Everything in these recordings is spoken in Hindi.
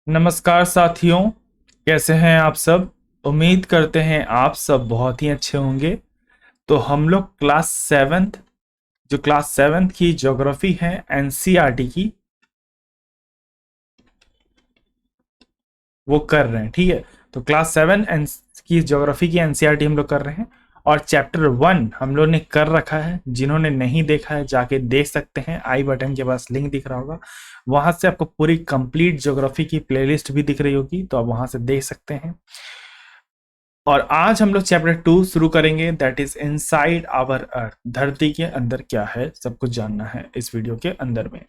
नमस्कार साथियों, कैसे हैं आप सब। उम्मीद करते हैं आप सब बहुत ही अच्छे होंगे। तो हम लोग क्लास सेवेंथ की ज्योग्राफी है एनसीईआरटी की, वो कर रहे हैं। ठीक है, तो क्लास सेवन की ज्योग्राफी की एनसीईआरटी हम लोग कर रहे हैं और चैप्टर वन हम लोग ने कर रखा है। जिन्होंने नहीं देखा है जाके देख सकते हैं, आई बटन के पास लिंक दिख रहा होगा, वहां से आपको पूरी कंप्लीट ज्योग्राफी की प्लेलिस्ट भी दिख रही होगी, तो आप वहां से देख सकते हैं। और आज हम लोग चैप्टर टू शुरू करेंगे, that is inside our earth. धरती के अंदर क्या है सब कुछ जानना है इस वीडियो के अंदर में।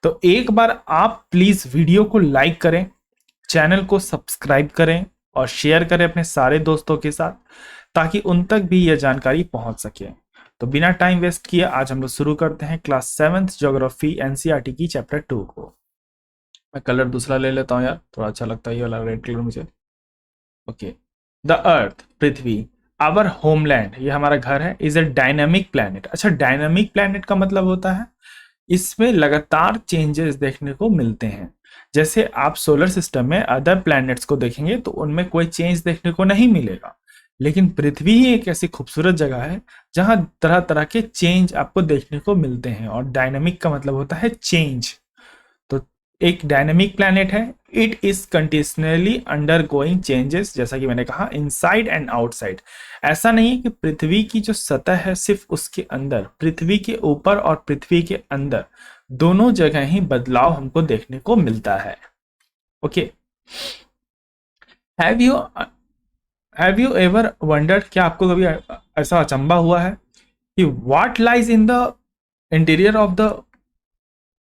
तो एक बार आप प्लीज वीडियो को लाइक करें, चैनल को सब्सक्राइब करें और शेयर करें अपने सारे दोस्तों के साथ, ताकि उन तक भी यह जानकारी पहुंच सके। तो बिना टाइम वेस्ट किए आज हम लोग शुरू करते हैं क्लास सेवेंथ ज्योग्राफी एनसीईआरटी की चैप्टर टू को। मैं कलर दूसरा ले लेता हूँ यार, थोड़ा अच्छा लगता है ये वाला रेड कलर मुझे। ओके। द अर्थ, पृथ्वी, आवर होमलैंड, ये हमारा घर है, इज ए डायनामिक प्लैनेट। अच्छा, डायनामिक प्लैनेट का मतलब होता है इसमें लगातार चेंजेस देखने को मिलते हैं। जैसे आप सोलर सिस्टम में अदर प्लैनेट्स को देखेंगे तो उनमें कोई चेंज देखने को नहीं मिलेगा, लेकिन पृथ्वी ही एक ऐसी खूबसूरत जगह है जहां तरह तरह के चेंज आपको देखने को मिलते हैं। और डायनामिक का मतलब होता है चेंज। तो एक डायनेमिक प्लैनेट है, it is continuously under going changes, जैसा कि मैंने कहा इनसाइड एंड आउटसाइड। ऐसा नहीं है कि पृथ्वी की जो सतह है सिर्फ उसके अंदर, पृथ्वी के ऊपर और पृथ्वी के अंदर दोनों जगह ही बदलाव हमको देखने को मिलता है। Okay. Have you have you ever wondered, क्या आपको कभी ऐसा अचंबा हुआ है कि what lies in the interior of the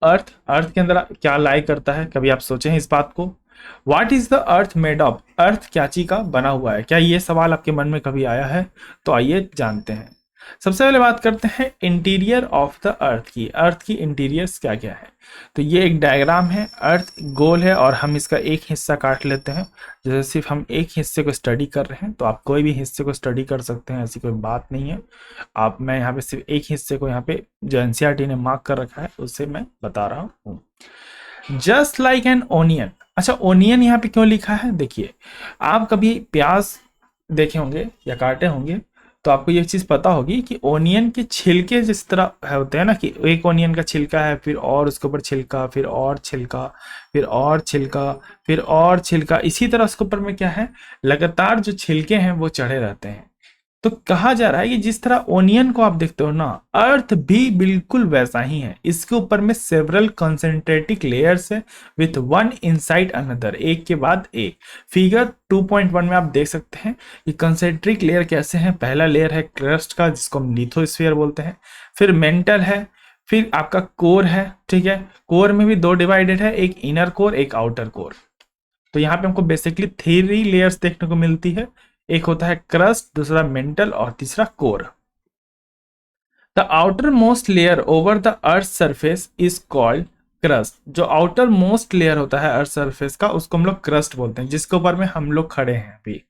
earth, earth के अंदर क्या लाई करता है? कभी आप सोचे हैं इस बात को? What is the earth made of, earth क्या चीज का बना हुआ है? क्या ये सवाल आपके मन में कभी आया है? तो आइए जानते हैं। सबसे पहले बात करते हैं इंटीरियर ऑफ द अर्थ की। अर्थ की इंटीरियर्स क्या क्या है? तो ये एक डायग्राम है, अर्थ गोल है और हम इसका एक हिस्सा काट लेते हैं। जैसे सिर्फ हम एक हिस्से को स्टडी कर रहे हैं, तो आप कोई भी हिस्से को स्टडी कर सकते हैं, ऐसी कोई बात नहीं है। मैं यहाँ पे सिर्फ एक हिस्से को, यहाँ पे जो एनसीईआरटी ने मार्क कर रखा है उससे मैं बता रहा हूँ। Just like an onion. अच्छा, ओनियन यहाँ पे क्यों लिखा है? देखिए, आप कभी प्याज देखे होंगे या काटे होंगे तो आपको ये चीज पता होगी कि ओनियन के छिलके जिस तरह होते हैं ना, कि एक ओनियन का छिलका है, फिर और उसके ऊपर छिलका, फिर और छिलका, फिर और छिलका, फिर और छिलका, इसी तरह उसके ऊपर में क्या है, लगातार जो छिलके हैं वो चढ़े रहते हैं। तो कहा जा रहा है कि जिस तरह ओनियन को आप देखते हो ना, अर्थ भी बिल्कुल वैसा ही है। इसके ऊपर में सेवरल कंसेंट्रेटिक लेयर्स है विथ वन इनसाइड अनदर, एक के बाद एक। फिगर 2.1 में आप देख सकते हैं कि कंसेंट्रिक लेयर कैसे हैं। पहला लेयर है क्रस्ट का, जिसको हम लिथोस्फीयर बोलते हैं। फिर मेंटल है, फिर आपका कोर है। ठीक है, कोर में भी दो डिवाइडेड है, एक इनर कोर एक आउटर कोर। तो यहाँ पे हमको बेसिकली 3 लेयर्स देखने को मिलती है। एक होता है क्रस्ट, दूसरा मेंटल और तीसरा core. The outer most layer over the earth surface is called crust. जो आउटर मोस्ट लेयर होता है अर्थ सरफेस का, उसको हम लोग क्रस्ट बोलते हैं, जिसके ऊपर में हम लोग खड़े हैं अभी।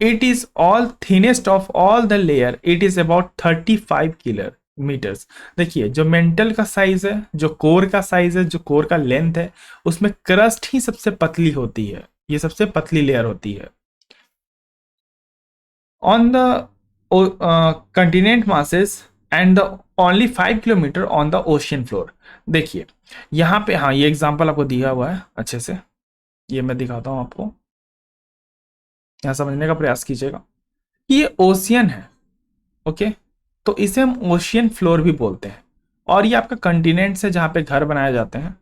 It is all thinnest of all the layer, it is about 35 kilometres. देखिए, जो मेंटल का साइज है, जो कोर का साइज है, जो कोर का लेंथ है, उसमें क्रस्ट ही सबसे पतली होती है, ये सबसे पतली लेयर होती है। on the continent masses and the only 5 kilometre on the ocean floor। देखिए यहाँ पे, हाँ ये एग्जांपल आपको दिया हुआ है अच्छे से, ये मैं दिखाता हूँ आपको, यहाँ समझने का प्रयास कीजिएगा। ये ओशियन है, ओके, तो इसे हम ओशियन फ्लोर भी बोलते हैं। और ये आपका कंटिनेंट से जहाँ पे घर बनाए जाते हैं,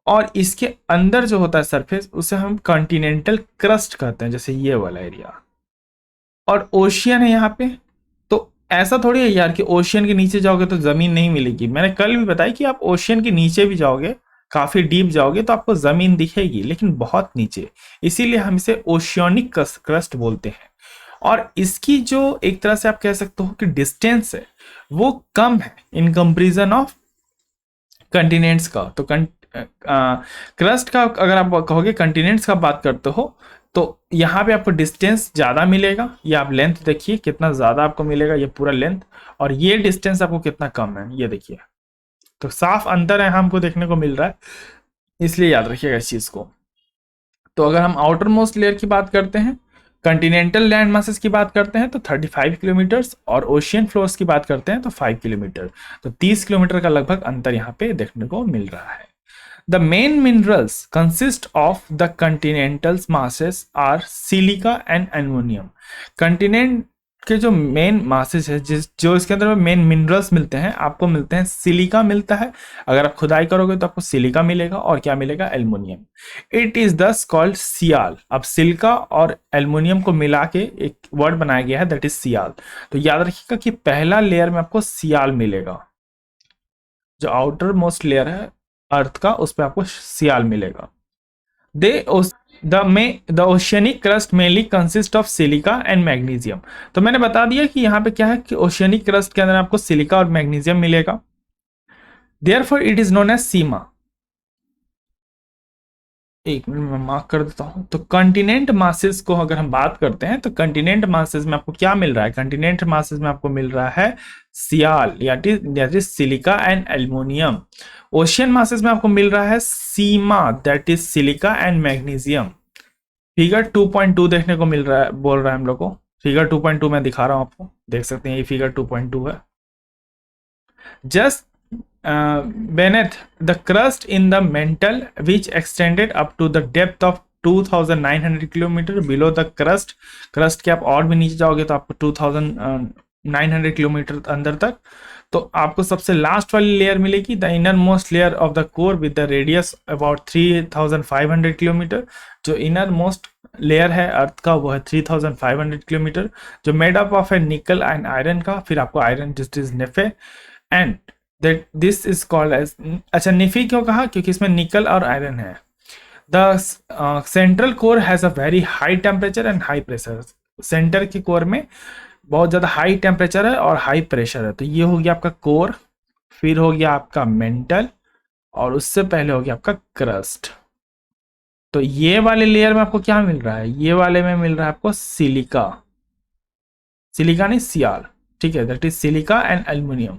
और इसके अंदर जो होता है सरफेस, उसे हम कॉन्टिनेंटल क्रस्ट कहते हैं, जैसे ये वाला एरिया। और ओशियन है यहाँ पे। तो ऐसा थोड़ी है यार कि ओशियन के नीचे जाओगे तो जमीन नहीं मिलेगी। मैंने कल भी बताया कि आप ओशियन के नीचे भी जाओगे, काफी डीप जाओगे तो आपको जमीन दिखेगी, लेकिन बहुत नीचे। इसीलिए हम इसे ओशियनिक क्रस्ट बोलते हैं। और इसकी जो एक तरह से आप कह सकते हो कि डिस्टेंस है, वो कम है इन कंपेरिजन ऑफ कंटिनेंट्स का। तो क्रस्ट का अगर आप कहोगे कंटिनेंट्स का बात करते हो, तो यहाँ पे आपको डिस्टेंस ज़्यादा मिलेगा। ये आप लेंथ देखिए कितना ज़्यादा आपको मिलेगा, ये पूरा लेंथ, और ये डिस्टेंस आपको कितना कम है, ये देखिए। तो साफ अंतर है हमको देखने को मिल रहा है, इसलिए याद रखिएगा इस चीज़ को। तो अगर हम आउटर मोस्ट लेयर की बात करते हैं, कंटिनेंटल लैंड मासेस की बात करते हैं तो 35 किलोमीटर्स, और ओशियन फ्लोर्स की बात करते हैं तो 5 किलोमीटर। तो 30 किलोमीटर का लगभग अंतर यहाँ पे देखने को मिल रहा है। The main minerals consist of the continental masses are silica and aluminum. Continent के जो मेन मासेस है, जो इसके अंदर मेन मिनरल्स मिलते हैं, आपको मिलते हैं सिलिका मिलता है। अगर आप खुदाई करोगे तो आपको सिलिका मिलेगा, और क्या मिलेगा, एल्युमिनियम। इट इज दस कॉल्ड सियाल। अब सिलिका और एल्युमिनियम को मिला के एक वर्ड बनाया गया है, दैट इज सियाल। तो याद रखिएगा कि पहला लेयर में आपको सियाल मिलेगा, जो आउटर मोस्ट लेयर है अर्थ का, उस पर आपको सियाल मिलेगा। The oceanic crust mainly consist of silica and magnesium. तो मैंने बता दिया कि यहाँ पे क्या है कि ओशियनिक क्रस्ट के अंदर आपको सिलिका और मैग्नीशियम मिलेगा। Therefore it is known as SIMA. एक मिनट में मार्क कर देता हूं। तो कंटिनेंट मासेस को अगर हम बात करते हैं तो कंटिनेंट मासेस में आपको क्या मिल रहा है, कंटिनेंट मासेस में आपको मिल रहा है SIAL, that is silica and aluminium. Ocean masses में आपको मिल रहा है SIMA, that is silica and magnesium. Figure 2.2 देखने को मिल रहा है, बोल रहा है हम लोग को। फिगर 2.2 मैं दिखा रहा हूं आपको, देख सकते हैं ये फिगर 2.2 है। Just beneath the crust in the mantle which extended up to the depth of 2900 kilometre below the crust के आप और भी नीचे जाओगे तो आपको 2900 किलोमीटर अंदर तक। तो आपको सबसे लास्ट वाली लेयर मिलेगी, the inner most layer of the core with the radius about 3500 kilometre. जो इनर मोस्ट लेयर है अर्थ का वो है 3500 किलोमीटर, जो मेड अप ऑफ है निकल एंड आयरन का। फिर आपको आयरन जिस is NIFE and that this is called as, अच्छा निफी क्यों कहा, क्योंकि इसमें निकल और आयरन है। The central core has a very high temperature and high pressure. Centre के कोर में बहुत ज़्यादा हाई टेम्परेचर है और हाई प्रेशर है। तो ये हो गया आपका कोर, फिर हो गया आपका मेंटल, और उससे पहले हो गया आपका क्रस्ट। तो ये वाले लेयर में आपको क्या मिल रहा है, ये वाले में मिल रहा है आपको सिलिका, सिलिका नहीं सियाल, ठीक है, that is silica and aluminium.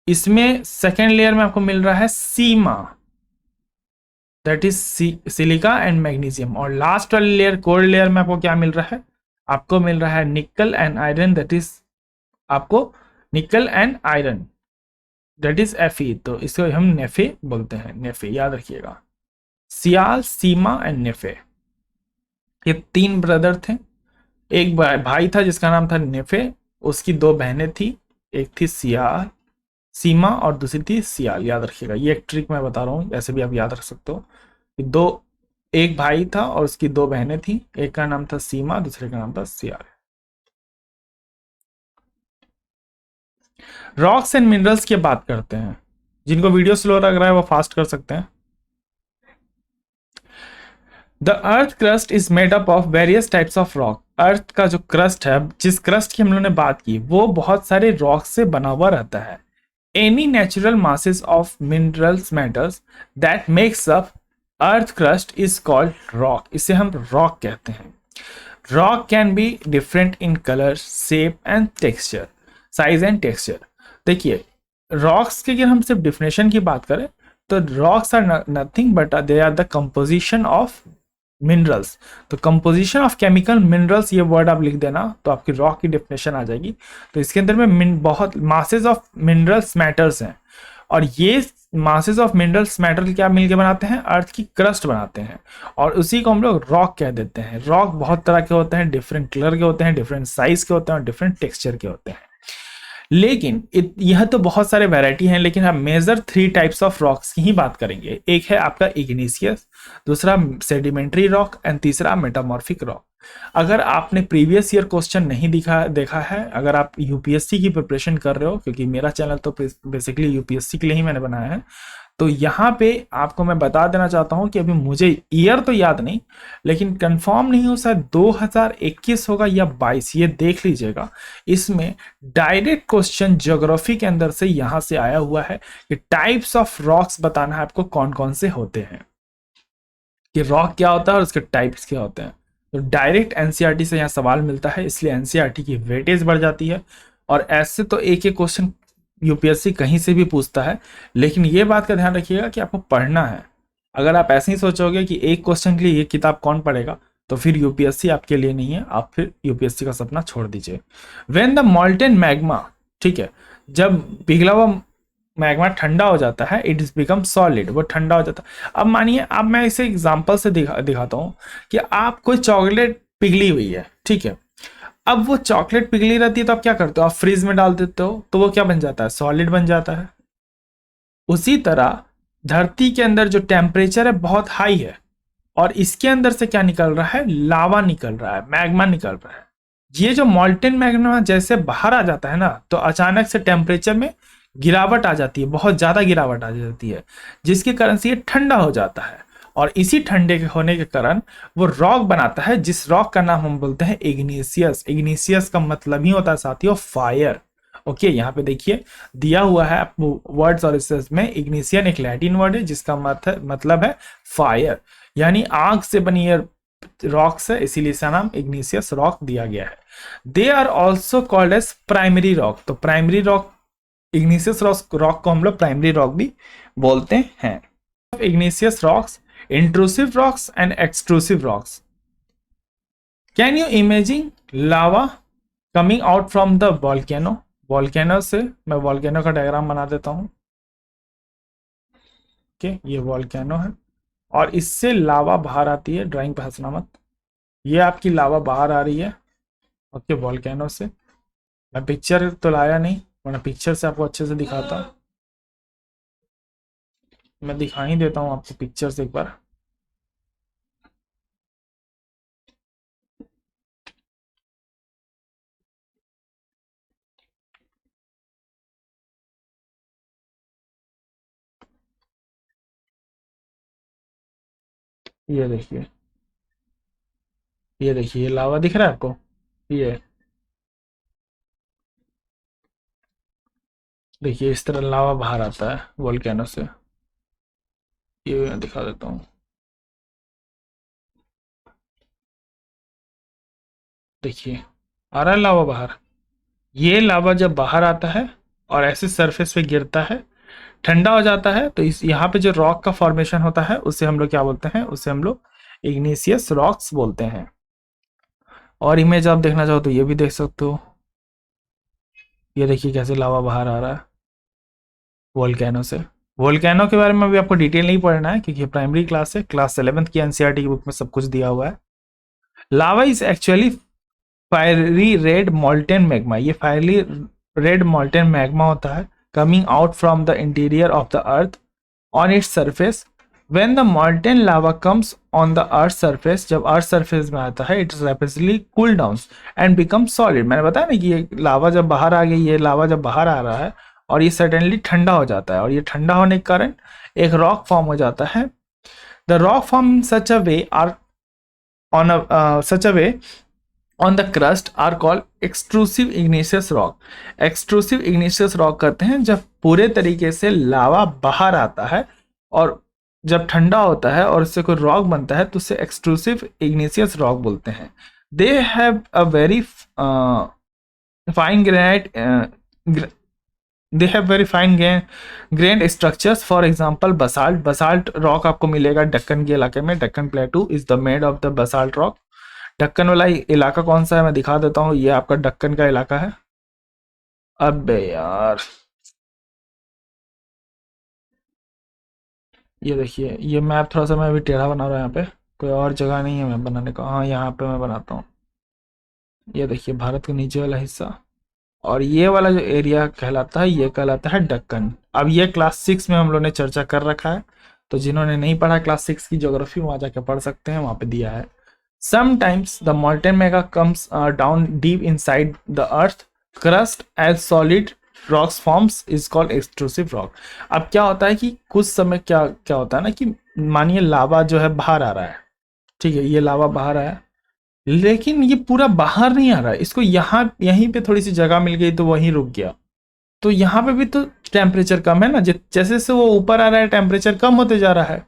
इसमें सेकेंड लेयर में आपको मिल रहा है SIMA, that is silica and magnesium. और लास्ट वाली लेयर कोर लेयर में आपको क्या मिल रहा है, आपको मिल रहा है निकल एंड आयरन, दैट इज आपको निकल and iron, that is Fe। तो इसको हम नेफे बोलते हैं, नेफे याद रखिएगा। सियाल, सीमा एंड नेफे, ये तीन ब्रदर थे। एक भाई था जिसका नाम था नेफे, उसकी दो बहनें थी, एक थी सियाल सीमा और दूसरी थी सियाल। याद रखिएगा, ये एक ट्रिक मैं बता रहा हूँ, ऐसे भी आप याद रख सकते हो। एक भाई था और उसकी दो बहनें थी, एक का नाम था सीमा, दूसरे का नाम था सियाल। रॉक्स एंड मिनरल्स की बात करते हैं। जिनको वीडियो स्लो लग रहा है वो फास्ट कर सकते हैं। The earth crust is made up of various types of rock. Earth का जो क्रस्ट है, जिस क्रस्ट की हम लोगों ने बात की, वो बहुत सारे रॉक से बना हुआ रहता है। Any natural masses of minerals matters that makes up earth crust is called rock. इसे हम रॉक कहते हैं। Rock can be different in colour, shape and texture, size and texture. देखिए रॉक्स की अगर हम सिर्फ डिफिनेशन की बात करें तो rocks are nothing but they are the composition of minerals. तो कंपोजिशन ऑफ केमिकल मिनरल्स, ये वर्ड आप लिख देना तो आपकी रॉक की डेफिनेशन आ जाएगी। तो इसके अंदर में बहुत मासेस ऑफ मिनरल्स मैटर्स हैं, और ये मासेस ऑफ मिनरल्स मैटर क्या मिलके बनाते हैं, अर्थ की क्रस्ट बनाते हैं, और उसी को हम लोग रॉक कह देते हैं। रॉक बहुत तरह के होते हैं, डिफरेंट कलर के होते हैं, डिफरेंट साइज के होते हैं और डिफरेंट टेक्सचर के होते हैं। लेकिन यह तो बहुत सारे वैरायटी हैं, लेकिन हम मेजर 3 टाइप्स ऑफ रॉक्स की ही बात करेंगे। एक है आपका इग्निशियस, दूसरा सेडिमेंट्री रॉक एंड तीसरा मेटामॉर्फिक रॉक। अगर आपने प्रीवियस ईयर क्वेश्चन नहीं देखा है, अगर आप यूपीएससी की प्रिपरेशन कर रहे हो, क्योंकि मेरा चैनल तो बेसिकली यूपीएससी के लिए ही मैंने बनाया है, तो यहाँ पे आपको मैं बता देना चाहता हूँ कि अभी मुझे ईयर तो याद नहीं, लेकिन कंफर्म नहीं हो, शायद 2021 होगा या 22, ये देख लीजिएगा। इसमें डायरेक्ट क्वेश्चन ज्योग्राफी के अंदर से यहाँ से आया हुआ है कि टाइप्स ऑफ रॉक्स बताना है आपको कौन कौन से होते हैं, कि रॉक क्या होता है और उसके टाइप्स क्या होते हैं। तो डायरेक्ट एनसीईआरटी से यहाँ सवाल मिलता है, इसलिए एनसीईआरटी की वेटेज बढ़ जाती है। और ऐसे तो एक एक क्वेश्चन यूपीएससी कहीं से भी पूछता है, लेकिन ये बात का ध्यान रखिएगा कि आपको पढ़ना है। अगर आप ऐसे ही सोचोगे कि एक क्वेश्चन के लिए ये किताब कौन पढ़ेगा, तो फिर यूपीएससी आपके लिए नहीं है, आप फिर यूपीएससी का सपना छोड़ दीजिए। वेन द मॉल्टेन मैग्मा, ठीक है, जब पिघला हुआ मैग्मा ठंडा हो जाता है, इट इज बिकम सॉलिड, वो ठंडा हो जाता है। अब मानिए, अब मैं इसे एग्जांपल से दिखाता हूँ कि आप कोई चॉकलेट पिघली हुई है, ठीक है, अब वो चॉकलेट पिघली रहती है तो आप क्या करते हो, आप फ्रीज में डाल देते हो, तो वो क्या बन जाता है, सॉलिड बन जाता है। उसी तरह धरती के अंदर जो टेम्परेचर है बहुत हाई है, और इसके अंदर से क्या निकल रहा है, लावा निकल रहा है, मैग्मा निकल रहा है। ये जो मॉल्टेन मैग्मा जैसे बाहर आ जाता है ना, तो अचानक से टेम्परेचर में गिरावट आ जाती है, बहुत ज्यादा गिरावट आ जाती है, जिसके कारण से ये ठंडा हो जाता है। और इसी ठंडे के होने के कारण वो रॉक बनाता है, जिस रॉक का नाम हम बोलते हैं इग्निशियस। इग्निशियस का मतलब ही होता है साथियों फायर। ओके, यहाँ पे देखिए दिया हुआ है आपको वर्ड्स और इसमें में इग्निशियन एक लैटिन वर्ड है जिसका मतलब है फायर, यानी आग से बनी रॉक्स है, इसीलिए इसका नाम इग्निशियस रॉक दिया गया है। They are also called as primary rock. तो प्राइमरी रॉक, इग्निशियस रॉक को हम लोग प्राइमरी रॉक भी बोलते हैं। Igneous rocks, intrusive rocks and extrusive rocks. Can you imagine lava coming out from the volcano? volcano से मैं volcano का डायग्राम बना देता हूं। ओके, ये volcano है और इससे लावा बाहर आती है, ड्राइंग पे हंसना मत, ये आपकी लावा बाहर आ रही है। ओके, volcano से मैं पिक्चर तो लाया नहीं, वरना पिक्चर से आपको अच्छे से दिखाता, मैं दिखा ही देता हूं आपको पिक्चर से एक बार। ये देखिए, ये देखिए, ये लावा दिख रहा है आपको, ये देखिए इस तरह लावा बाहर आता है वोल्केनो से। ये मैं दिखा देता हूँ, देखिए आ रहा है लावा बाहर। ये लावा जब बाहर आता है और ऐसे सरफेस पे गिरता है, ठंडा हो जाता है, तो इस यहाँ पे जो रॉक का फॉर्मेशन होता है उसे हम लोग क्या बोलते हैं, उसे हम लोग इग्निशियस रॉक्स बोलते हैं। और इमेज आप देखना चाहो तो ये भी देख सकते हो, ये देखिए कैसे लावा बाहर आ रहा है वोल्केनो से। वोल्केनो के बारे में अभी आपको डिटेल नहीं पढ़ना है क्योंकि प्राइमरी क्लास है, क्लास 11th की एनसीईआरटी की बुक में सब कुछ दिया हुआ है। Lava is actually fiery red molten magma, ये फायरली रेड मॉल्टेन मैग्मा होता है, coming out from the interior of the earth on its surface. When the molten lava comes on the earth surface, जब अर्थ सरफेस में आता है, it is rapidly cool down and become solid. मैंने बताया ना कि ये लावा जब बाहर आ गई, ये लावा जब बाहर आ रहा है और ये सडनली ठंडा हो जाता है, और ये ठंडा होने के कारण एक रॉक फॉर्म हो जाता है। The rock form such a way are on such a way on the crust are called extrusive igneous rock. extrusive igneous rock कहते हैं जब पूरे तरीके से लावा बाहर आता है और जब ठंडा होता है और इससे कोई रॉक बनता है तो उसे एक्सट्रूसिव इग्निशियस रॉक बोलते हैं। They have a very fine granite, they have very fine grand structures, for example basalt. Basalt rock आपको मिलेगा दक्कन के इलाके में, Deccan प्लेटू is the made of the basalt rock. Deccan वाला इलाका कौन सा है मैं दिखा देता हूँ, ये आपका दक्कन का इलाका है। अबे यार, ये देखिए, ये मैप थोड़ा सा मैं अभी टेढ़ा बना रहा हूँ, यहाँ पे कोई और जगह नहीं है मैं बनाने का, हाँ यहाँ पे मैं बनाता हूँ। ये देखिए भारत का नीचे वाला हिस्सा, और ये वाला जो एरिया कहलाता है ये कहलाता है दक्कन। अब ये क्लास 6 में हम लोग ने चर्चा कर रखा है, तो जिन्होंने नहीं पढ़ा क्लास 6 की ज्योग्राफी वहाँ जाके पढ़ सकते हैं, वहाँ पे दिया है। Sometimes the molten mega comes down deep inside the earth crust as solid rocks forms is called extrusive rock. अब क्या होता है कि कुछ समय क्या क्या होता है ना कि मानिए लावा जो है बाहर आ रहा है, ठीक है, ये लावा बाहर आया, लेकिन ये पूरा बाहर नहीं आ रहा है, इसको यहाँ यहीं पे थोड़ी सी जगह मिल गई तो वहीं रुक गया। तो यहाँ पे भी तो टेम्परेचर कम है ना, जैसे जैसे वो ऊपर आ रहा है टेम्परेचर कम होते जा रहा है,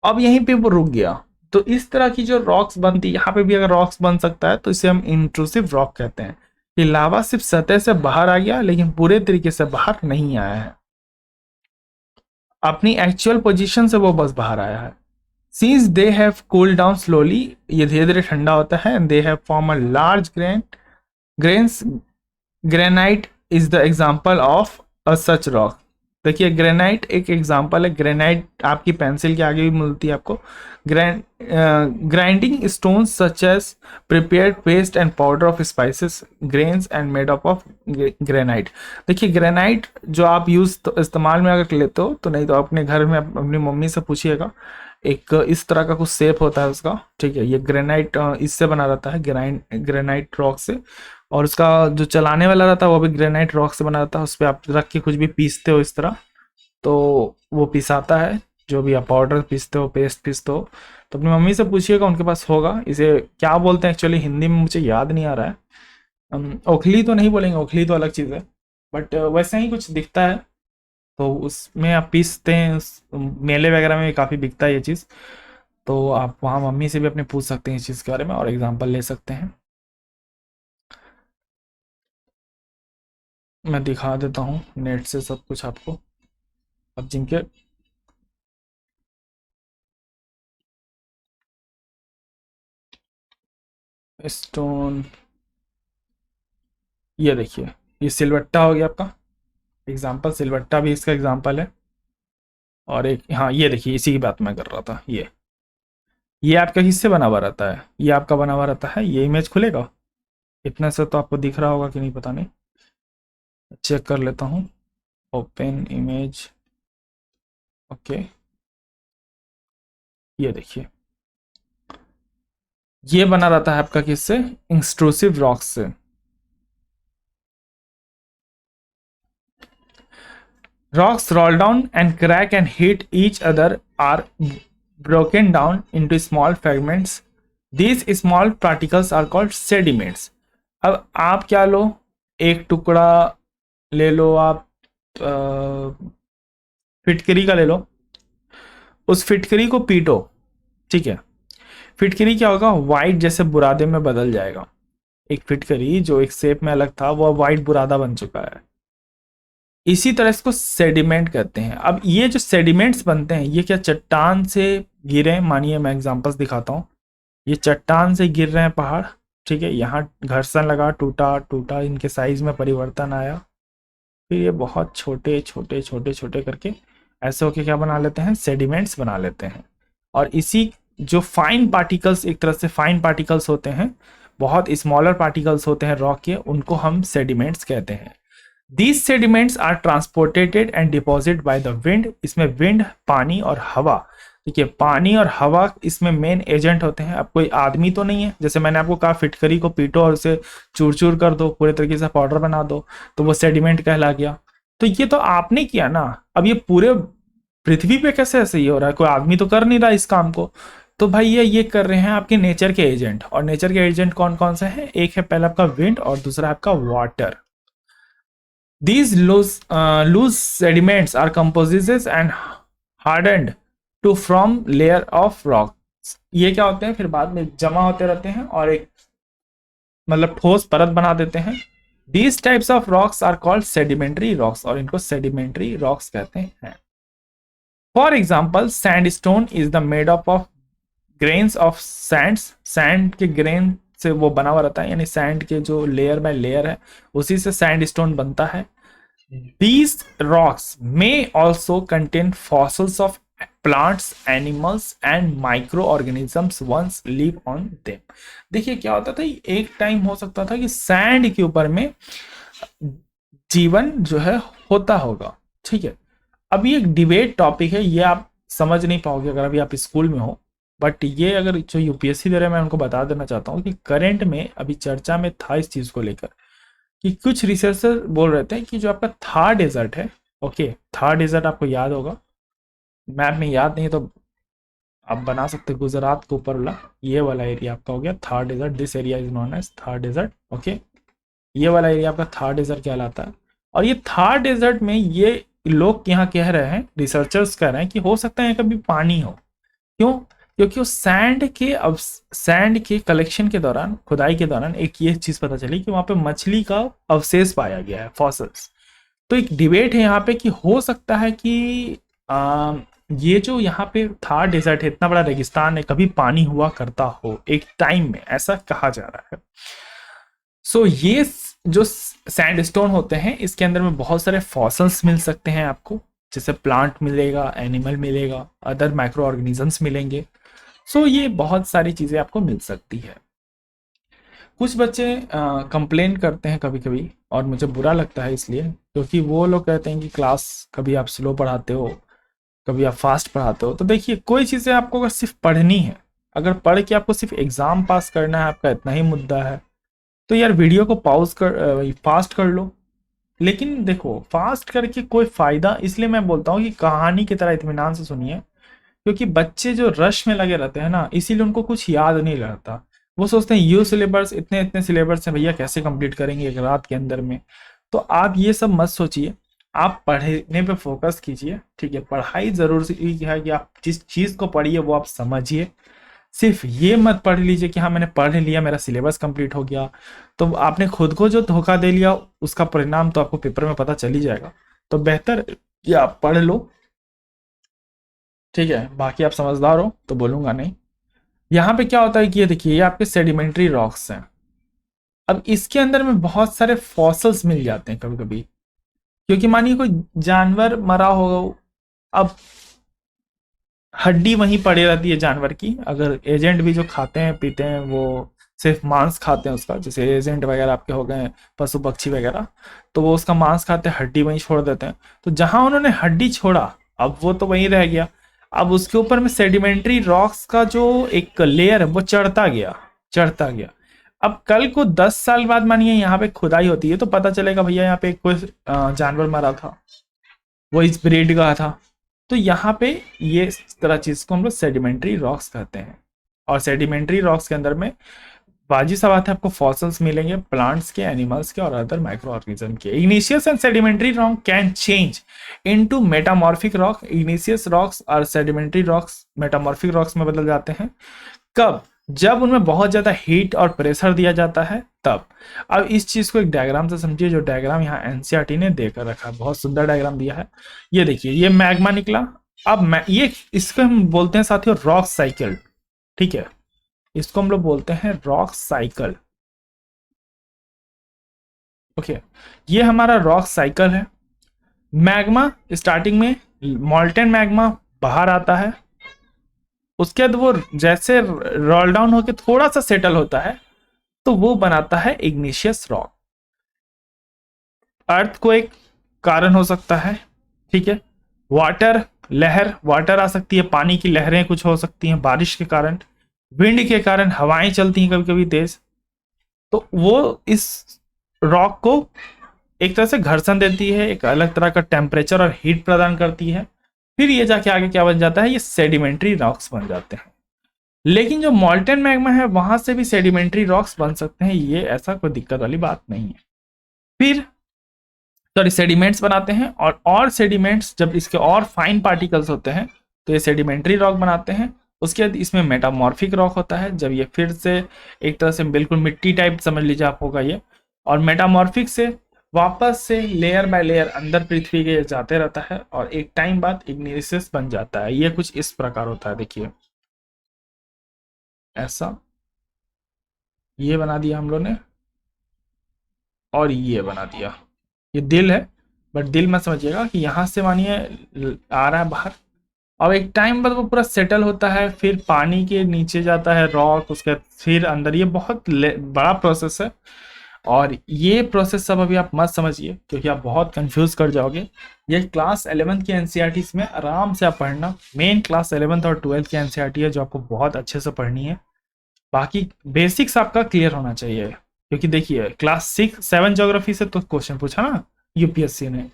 अब यहीं पे वो रुक गया। तो इस तरह की जो रॉक्स बनती, यहाँ पे भी अगर रॉक्स बन सकता है तो इसे हम इंट्रूसिव रॉक कहते हैं, कि लावा सिर्फ सतह से बाहर आ गया लेकिन पूरे तरीके से बाहर नहीं आया है। अपनी एक्चुअल पोजीशन से वो बस बाहर आया है। Since they have cooled down slowly, ये धीरे धीरे ठंडा होता है, and they have form a large grains, granite is the example of a such rock. देखिए ग्रेनाइट एक एग्जाम्पल है। ग्रेनाइट आपकी पेंसिल के आगे भी मिलती है आपको। Grinding stones such as prepared paste and powder of spices grains and made up of granite. देखिए ग्रेनाइट जो आप इस्तेमाल में अगर लेते हो तो, नहीं तो अपने घर में अपनी मम्मी से पूछिएगा। एक इस तरह का कुछ शेप होता है उसका, ठीक है। ये ग्रेनाइट इससे बना रहता है, ग्रेनाइट रॉक से। और उसका जो चलाने वाला रहता है वो भी ग्रेनाइट रॉक से बना रहता है। उस पर आप रख के कुछ भी पीसते हो इस तरह, तो वो पिसाता है। जो भी आप पाउडर पीसते हो, पेस्ट पीसते हो, तो अपनी मम्मी से पूछिएगा, उनके पास होगा। इसे क्या बोलते हैं एक्चुअली हिंदी में मुझे याद नहीं आ रहा है। ओखली तो नहीं बोलेंगे, ओखली तो अलग चीज़ है, बट वैसे ही कुछ दिखता है। तो उसमें आप पीसते हैं, मेले वगैरह में काफ़ी बिकता है ये चीज़। तो आप वहाँ मम्मी से भी अपने पूछ सकते हैं इस चीज़ के बारे में और एग्जांपल ले सकते हैं। मैं दिखा देता हूँ नेट से सब कुछ आपको। अब जिनके स्टोन, ये देखिए, ये सिलवट्टा हो गया आपका एग्जाम्पल। सिलवट्टा भी इसका एग्जाम्पल है। और एक, हाँ ये देखिए, इसी की बात मैं कर रहा था। ये आपका किससे बना हुआ रहता है? ये आपका बना हुआ रहता है। ये इमेज खुलेगा, इतने से तो आपको दिख रहा होगा कि नहीं पता नहीं, चेक कर लेता हूँ। ओपन इमेज, ओके, ये देखिए, ये बना रहता है आपका किससे? एक्सट्रूसिव रॉक से। Rocks roll down and crack and hit each other are broken down into small fragments. These small particles are called sediments. अब आप क्या लो, एक टुकड़ा ले लो आप, फिटकरी का ले लो। उस फिटकरी को पीटो, ठीक है। फिटकरी क्या होगा? वाइट जैसे बुरादे में बदल जाएगा। एक फिटकरी जो एक शेप में अलग था वो वाइट बुरादा बन चुका है। इसी तरह इसको सेडिमेंट कहते हैं। अब ये जो सेडिमेंट्स बनते हैं, ये क्या चट्टान से गिरे? मानिए मैं एग्जांपल्स दिखाता हूँ। ये चट्टान से गिर रहे हैं पहाड़, ठीक है। यहाँ घर्षण लगा, टूटा टूटा, इनके साइज में परिवर्तन आया, फिर ये बहुत छोटे छोटे छोटे छोटे करके ऐसे होके क्या बना लेते हैं? सेडिमेंट्स बना लेते हैं। और इसी जो फाइन पार्टिकल्स, एक तरह से फाइन पार्टिकल्स होते हैं, बहुत स्मॉलर पार्टिकल्स होते हैं रॉक के, उनको हम सेडिमेंट्स कहते हैं। These sediments are transported and deposited by the wind। इसमें विंड, पानी और हवा, देखिए पानी और हवा इसमें मेन एजेंट होते हैं। अब कोई आदमी तो नहीं है, जैसे मैंने आपको कहा फिटकरी को पीटो और उसे चूर चूर कर दो, पूरे तरीके से पाउडर बना दो, तो वो सेडिमेंट कहला गया। तो ये तो आपने किया ना। अब ये पूरे पृथ्वी पे कैसे ऐसे ही हो रहा है? कोई आदमी तो कर नहीं रहा इस काम को। तो भाई ये कर रहे हैं आपके नेचर के एजेंट। और नेचर के एजेंट कौन कौन से हैं? एक है पहला आपका विंड और दूसरा आपका water. These loose sediments are composed and hardened to form layer of rocks। ये क्या होते हैं? फिर बाद में जमा होते रहते हैं और एक मतलब ठोस परत बना देते हैं। These types of rocks are called sedimentary rocks और इनको sedimentary rocks कहते हैं। For example, sandstone is the made up of grains of sands। Sand के ग्रेन से वो बना हुआ रहता है, यानी सैंड के जो लेयर बाय लेयर है उसी से सैंडस्टोन बनता है। These rocks may also contain fossils of plants, animals and microorganisms once live on them। देखिए क्या होता था, एक टाइम हो सकता था कि सैंड के ऊपर में जीवन जो है होता होगा, ठीक है। अब ये एक डिबेट टॉपिक है, ये आप समझ नहीं पाओगे अगर अभी आप स्कूल में हो। बट ये अगर जो यूपीएससी दे रहे हैं, मैं उनको बता देना चाहता हूँ कि करंट में अभी चर्चा में था इस चीज़ को लेकर कि कुछ रिसर्चर बोल रहे थे कि जो आपका थार डेजर्ट है, ओके, थार डेजर्ट आपको याद होगा, मैप में याद नहीं तो आप बना सकते, गुजरात के ऊपर वाला ये वाला एरिया आपका हो गया Thar desert. This area is known as Thar desert, okay. ये वाला एरिया आपका थार डेजर्ट कहलाता है। और ये थार डेजर्ट में ये लोग यहाँ कह रहे हैं, रिसर्चर्स कह रहे हैं कि हो सकता है कभी पानी हो। क्यों? क्योंकि उस सैंड के कलेक्शन के दौरान, खुदाई के दौरान एक ये चीज पता चली कि वहां पे मछली का अवशेष पाया गया है, फॉसिल्स। तो एक डिबेट है यहाँ पे कि हो सकता है कि ये जो यहाँ पे था डेजर्ट है, इतना बड़ा रेगिस्तान है, कभी पानी हुआ करता हो एक टाइम में, ऐसा कहा जा रहा है। सो ये जो सैंडस्टोन होते हैं, इसके अंदर में बहुत सारे फॉसल्स मिल सकते हैं आपको, जैसे प्लांट मिलेगा, एनिमल मिलेगा, अदर माइक्रो ऑर्गेनिजम्स मिलेंगे। सो ये बहुत सारी चीज़ें आपको मिल सकती है। कुछ बच्चे कंप्लेन करते हैं कभी कभी, और मुझे बुरा लगता है इसलिए, क्योंकि वो लोग कहते हैं कि क्लास कभी आप स्लो पढ़ाते हो, कभी आप फास्ट पढ़ाते हो। तो देखिए, कोई चीज़ें आपको अगर सिर्फ पढ़नी है, अगर पढ़ के आपको सिर्फ एग्जाम पास करना है, आपका इतना ही मुद्दा है, तो यार वीडियो को पॉज कर फास्ट कर लो। लेकिन देखो, फास्ट करके कोई फायदा, इसलिए मैं बोलता हूँ कि कहानी की तरह इत्मीनान से सुनिए, क्योंकि बच्चे जो रश में लगे रहते हैं ना, इसीलिए उनको कुछ याद नहीं रहता। वो सोचते हैं यू सिलेबस, इतने इतने सिलेबस हैं भैया, कैसे कंप्लीट करेंगे एक रात के अंदर में। तो आप ये सब मत सोचिए, आप पढ़ने पे फोकस कीजिए, ठीक है। पढ़ाई जरूर से है कि आप जिस चीज़ को पढ़िए वो आप समझिए। सिर्फ ये मत पढ़ लीजिए कि हाँ मैंने पढ़ लिया, मेरा सिलेबस कंप्लीट हो गया, तो आपने खुद को जो धोखा दे लिया, उसका परिणाम तो आपको पेपर में पता चल ही जाएगा। तो बेहतर कि आप पढ़ लो, ठीक है। बाकी आप समझदार हो तो बोलूंगा नहीं। यहाँ पे क्या होता है कि ये देखिए, ये आपके सेडिमेंट्री रॉक्स हैं। अब इसके अंदर में बहुत सारे फॉसल्स मिल जाते हैं कभी कभी, क्योंकि मानिए कोई जानवर मरा हो, अब हड्डी वहीं पड़ी रहती है जानवर की। अगर एजेंट भी जो खाते हैं पीते हैं, वो सिर्फ मांस खाते हैं उसका, जैसे एजेंट वगैरह आपके हो गए, पशु पक्षी वगैरह, तो वो उसका मांस खाते हैं, हड्डी वहीं छोड़ देते हैं। तो जहां उन्होंने हड्डी छोड़ा, अब वो तो वहीं रह गया। अब उसके ऊपर में सेडिमेंट्री रॉक्स का जो एक लेयर है वो चढ़ता गया, चढ़ता गया। अब कल को 10 साल बाद मानिए यहाँ पे खुदाई होती है, तो पता चलेगा भैया यहाँ पे कोई जानवर मरा था, वो इस ब्रीड का था। तो यहाँ पे ये इस तरह चीज को हम लोग सेडिमेंट्री रॉक्स कहते हैं। और सेडिमेंट्री रॉक्स के अंदर में बाजी सा बात है, आपको फॉसल्स मिलेंगे, प्लांट्स के, एनिमल्स के और अदर माइक्रो ऑर्गेनिज्म के। Igneous and sedimentary rock can change into metamorphic rock. Igneous rocks और सेडिमेंट्री रॉक्स मेटामॉर्फिक रॉक्स में बदल जाते हैं। कब? जब उनमें बहुत ज्यादा हीट और प्रेशर दिया जाता है, तब। अब इस चीज को एक डायग्राम से समझिए, जो डायग्राम यहाँ एनसीईआरटी ने देकर रखा है, बहुत सुंदर डायग्राम दिया है। ये देखिए, ये मैग्मा निकला। अब ये इसको हम बोलते हैं साथियों रॉक साइकिल, ठीक है। इसको हम लोग बोलते हैं रॉक साइकिल, ओके। ये हमारा रॉक साइकिल है। मैग्मा स्टार्टिंग में मॉल्टेन मैग्मा बाहर आता है, उसके बाद वो जैसे रोल डाउन होकर थोड़ा सा सेटल होता है, तो वो बनाता है इग्निशियस रॉक। अर्थ को एक कारण हो सकता है, ठीक है। वाटर लहर, वाटर आ सकती है, पानी की लहरें कुछ हो सकती हैं बारिश के कारण, विंड के कारण हवाएं चलती हैं कभी कभी तेज, तो वो इस रॉक को एक तरह से घर्षण देती है, एक अलग तरह का टेम्परेचर और हीट प्रदान करती है। फिर ये जाके आगे क्या बन जाता है, ये सेडिमेंट्री रॉक्स बन जाते हैं। लेकिन जो मॉल्टेन मैग्मा है, वहां से भी सेडिमेंट्री रॉक्स बन सकते हैं, ये ऐसा कोई दिक्कत वाली बात नहीं है। फिर सॉरी सेडिमेंट्स बनाते हैं, और सेडिमेंट्स जब इसके और फाइन पार्टिकल्स होते हैं, तो ये सेडिमेंट्री रॉक बनाते हैं। उसके बाद इसमें मेटामॉर्फिक रॉक होता है, जब ये फिर से एक तरह से बिल्कुल मिट्टी टाइप समझ लीजिए आप होगा ये। और मेटामॉर्फिक से वापस से लेयर बाय लेयर अंदर पृथ्वी के जाते रहता है, और एक टाइम बाद इग्निशियस बन जाता है। ये कुछ इस प्रकार होता है, देखिए ऐसा, ये बना दिया हम लोग ने, और ये बना दिया, ये दिल है। बट दिल मत समझिएगा कि यहाँ से मानिए आ रहा है बाहर, और एक टाइम बाद वो पूरा सेटल होता है, फिर पानी के नीचे जाता है रॉक, उसके फिर अंदर। ये बहुत बड़ा प्रोसेस है, और ये प्रोसेस सब अभी आप मत समझिए, क्योंकि आप बहुत कंफ्यूज कर जाओगे। ये क्लास 11th की एनसीईआरटी में आराम से आप पढ़ना, मेन क्लास 11th और 12th की एनसीईआरटी है, जो आपको बहुत अच्छे से पढ़नी है। बाकी बेसिक्स आपका क्लियर होना चाहिए, क्योंकि देखिए क्लास 6-7 ज्योग्राफी से तो क्वेश्चन पूछा ना यूपीएससी ने,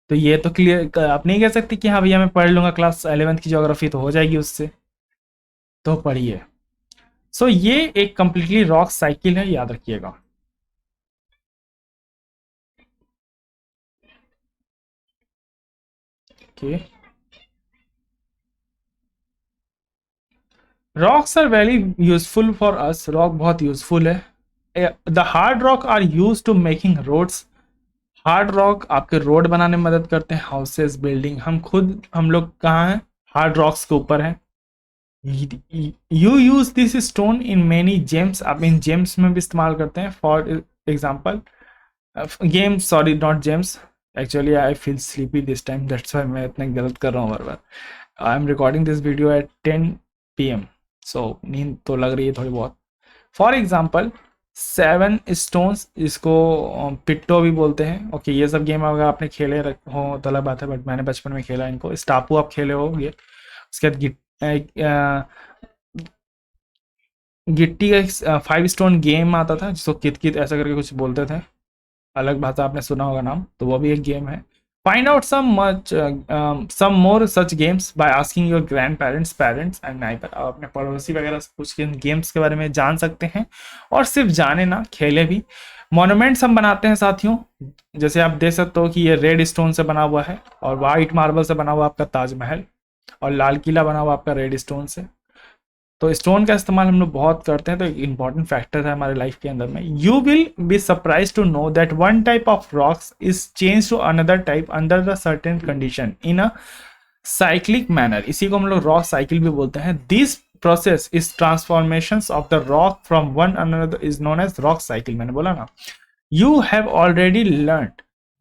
तो ये तो क्लियर आप नहीं कह सकते कि हाँ भैया मैं पढ़ लूंगा क्लास 11th की ज्योग्राफी तो हो जाएगी उससे, तो पढ़िए। सो ये एक कंप्लीटली रॉक साइकिल है, याद रखिएगा। Okay, rocks are very useful for us. Rock बहुत यूजफुल है। The hard rock are use to making roads. Hard rock आपके रोड बनाने में मदद करते हैं, हाउसेस, बिल्डिंग। हम लोग कहाँ हैं? हार्ड रॉक्स के ऊपर हैं। You use this stone in many gems, आप इन जेम्स में भी इस्तेमाल करते हैं। For example games, sorry not gems, actually I feel sleepy this time, that's why मैं इतना गलत कर रहा हूँ बार बार। I am recording this video at 10 PM, so नींद तो लग रही है थोड़ी बहुत। फॉर एग्जाम्पल 7 स्टोन्स, इसको पिट्टो भी बोलते हैं। ओके, ये सब गेम अगर आपने खेले हो तो अलग बात है, बट मैंने बचपन में खेला इनको। स्टापू आप खेले हो ये। उसके बाद गिट्टी का एक 5 स्टोन गेम आता था जिसको कित कित ऐसा करके कुछ बोलते थे, अलग भाषा आपने सुना होगा नाम, तो वो भी एक गेम है। Find out some more such games by asking your grand parents, parents and neighbour. आप अपने पड़ोसी वगैरह से पूछ के इन गेम्स के बारे में जान सकते हैं, और सिर्फ जाने ना, खेले भी। मॉन्यूमेंट्स हम बनाते हैं साथियों, जैसे आप देख सकते हो कि ये रेड स्टोन से बना हुआ है, और वाइट मार्बल से बना हुआ आपका ताजमहल, और लाल किला बना हुआ आपका रेड स्टोन से। तो स्टोन का इस्तेमाल हम लोग बहुत करते हैं, तो एक इंपॉर्टेंट फैक्टर है हमारे लाइफ के अंदर में। You will be surprise to know that one type of rocks is change to another type under the certain condition in a cyclic manner. इसी को हम लोग रॉक साइकिल भी बोलते हैं। This process is transformation of the rock from one another is known as rock cycle. मैंने बोला ना, you have already learn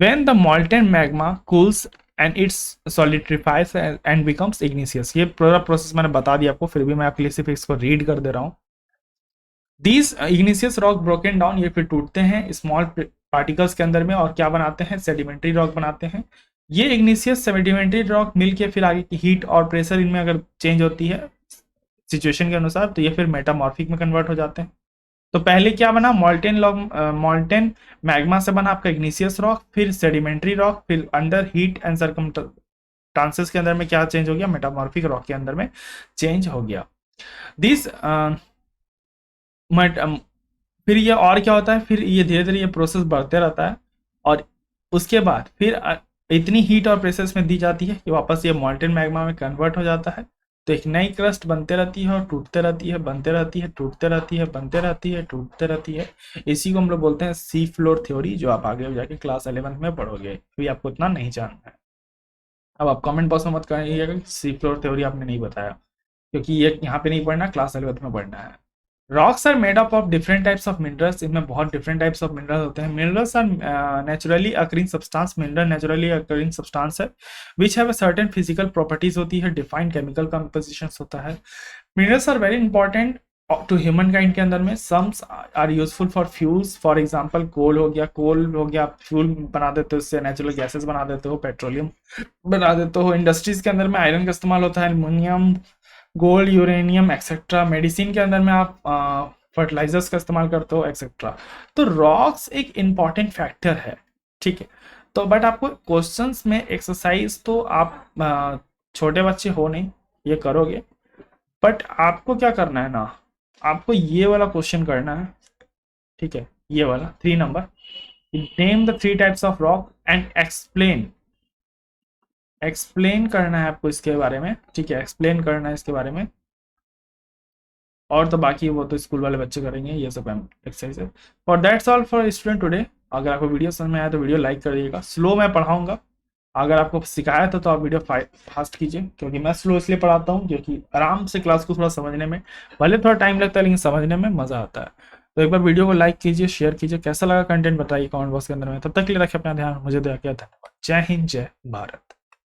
when the molten magma cools and it solidifies and becomes igneous। ये पूरा प्रोसेस मैंने बता दिया आपको, फिर भी मैं आपके लिए सिर्फ इसको रीड कर दे रहा हूँ। These igneous rock broken down, ये फिर टूटते हैं स्मॉल पार्टिकल्स के अंदर में, और क्या बनाते हैं? सेडिमेंट्री रॉक बनाते हैं। ये इग्निशियस सेडिमेंट्री रॉक मिलके फिर आगे की हीट और प्रेशर इनमें अगर चेंज होती है सिचुएशन के अनुसार, तो ये फिर मेटामॉर्फिक में कन्वर्ट हो जाते हैं। तो पहले क्या बना? मॉल्टेन मैग्मा से बना आपका इग्निशियस रॉक, फिर सेडिमेंट्री रॉक, फिर अंडर हीट एंड सर्कमस्टांसेस के अंदर में क्या चेंज हो गया? मेटामॉर्फिक रॉक के अंदर में चेंज हो गया। दिस फिर ये और क्या होता है? फिर ये धीरे धीरे ये प्रोसेस बढ़ते रहता है, और उसके बाद फिर इतनी हीट और प्रेशर में दी जाती है कि वापस ये मॉल्टेन मैग्मा में कन्वर्ट हो जाता है। तो एक नई क्रस्ट बनते रहती है और टूटते रहती है, बनते रहती है, टूटते रहती है, बनते रहती है, टूटते रहती है। इसी को हम लोग बोलते हैं सी फ्लोर थ्योरी, जो आप आगे जाके क्लास 11 में पढ़ोगे, अभी आपको इतना नहीं जानना है। अब आप कमेंट बॉक्स में मत कहिएगा कि सी फ्लोर थ्योरी आपने नहीं बताया, क्योंकि ये यहाँ पे नहीं पढ़ना, क्लास 11 में पढ़ना है। Rocks are made up of different types of minerals, इनमें बहुत डिफरेंट टाइप्स ऑफ मिनरल्स होते हैं। Minerals are naturally occurring substance, mineral naturally occurring substance है which have a certain physical properties होती है, डिफाइंड केमिकल कंपोजिशन होता है। Minerals are very important to humankind के अंदर में। Sums are useful for fuels, for example coal हो गया, आप फ्यूल बना देते हो, उससे नेचुरल गैसेस बना देते हो, पेट्रोलियम बना देते हो। इंडस्ट्रीज के अंदर में आयरन का इस्तेमाल होता है, aluminium, gold, uranium etcetera. Medicine के अंदर में आप फर्टिलाइजर्स का इस्तेमाल करते हो एक्सेट्रा। तो रॉक्स एक इंपॉर्टेंट फैक्टर है, ठीक है। तो बट आपको क्वेश्चंस में एक्सरसाइज तो आप छोटे बच्चे हो नहीं, ये करोगे, बट आपको क्या करना है ना, आपको ये वाला क्वेश्चन करना है, ठीक है, ये वाला 3 number. Name the 3 types of rock and explain करना है आपको इसके बारे में, ठीक है, एक्सप्लेन करना है इसके बारे में। और तो बाकी वो तो स्कूल वाले बच्चे करेंगे, ये सब एक्सरसाइज है। और that's all for student today. अगर आपको वीडियो समझ में आया तो वीडियो लाइक कर दीजिएगा। स्लो मैं पढ़ाऊंगा, अगर आपको सिखाया था तो आप वीडियो फास्ट कीजिए, क्योंकि मैं स्लो इसलिए पढ़ाता हूँ क्योंकि आराम से क्लास को थोड़ा समझने में, भले थोड़ा टाइम लगता है लेकिन समझने में मजा आता है। तो एक बार वीडियो को लाइक कीजिए, शेयर कीजिए, कैसा लगा कंटेंट बताइए कमेंट बॉक्स के अंदर में। तब तक के लिए रखें अपना ध्यान, मुझे दिया धन्यवाद। जय हिंद, जय भारत।